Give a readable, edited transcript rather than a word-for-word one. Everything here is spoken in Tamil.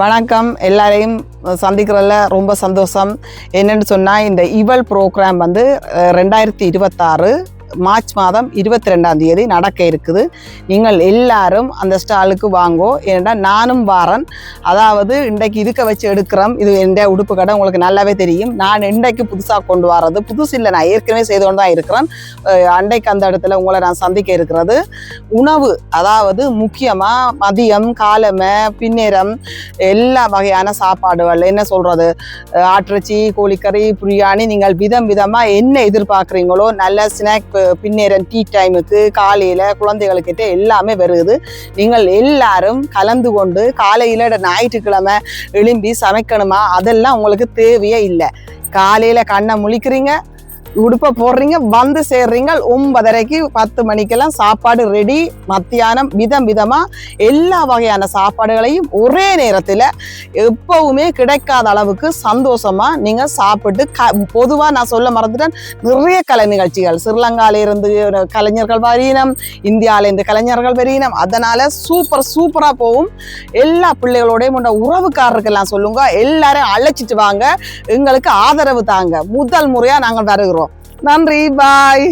வணக்கம். எல்லாரையும் சந்திக்கிறதுல ரொம்ப சந்தோஷம். என்னென்னு சொன்னால், இந்த இவல் ப்ரோக்ராம் வந்து 2026 மார்ச் மாதம் 22 நடக்க இருக்குது. நீங்கள் எல்லாரும் அந்த ஸ்டாலுக்கு வாங்கோ. ஏன்னா நானும் வாரன். அதாவது இன்றைக்கு இருக்க வச்சு எடுக்கிறோம். இது என் உடுப்பு கடை உங்களுக்கு நல்லாவே தெரியும். நான் இன்றைக்கு புதுசாக கொண்டு வரது புதுசு இல்லை, நான் ஏற்கனவே செய்து கொண்டு தான் இருக்கிறேன். அன்றைக்கு அந்த இடத்துல உங்களை நான் சந்திக்க இருக்கிறது உணவு. அதாவது முக்கியமாக மதியம், காலமை, பின்னேரம் எல்லா வகையான சாப்பாடுகள், என்ன சொல்கிறது, ஆட்டிறைச்சி, கோழிக்கறி, பிரியாணி, நீங்கள் விதம் விதமாக என்ன எதிர்பார்க்குறீங்களோ, நல்ல ஸ்நாக், பின்னேரம், டீ டைமுக்கு, காலையில் குழந்தைகளுக்கிட்ட எல்லாமே வருது. நீங்கள் எல்லாரும் கலந்து கொண்டு காலையில் ஞாயிற்றுக்கிழமை எழும்பி சமைக்கணுமா, அதெல்லாம் உங்களுக்கு தேவையே இல்லை. காலையில் கண்ணை முழிக்கிறீங்க, உடுப்பை போடுறீங்க, வந்து சேர்றீங்க. 9:30 10 மணிக்கெல்லாம் சாப்பாடு ரெடி. மத்தியானம் விதம் விதமாக எல்லா வகையான சாப்பாடுகளையும் ஒரே நேரத்தில் எப்பவுமே கிடைக்காத அளவுக்கு சந்தோஷமாக நீங்கள் சாப்பிட்டு பொதுவாக நான் சொல்ல மறந்துட்டேன், நிறைய கலை நிகழ்ச்சிகள் ஸ்ரீலங்காவிலிருந்து கலைஞர்கள் வரையினம், இந்தியாவிலேருந்து கலைஞர்கள் வரையினம். அதனால் சூப்பராக போகும். எல்லா பிள்ளைகளோடையும் உறவுக்காரருக்கெல்லாம் சொல்லுங்க, எல்லாரும் அழைச்சிட்டு வாங்க, எங்களுக்கு ஆதரவு தாங்க. முதல் முறையாக நாங்கள் வருகிறோம். நன்றி, பாய்.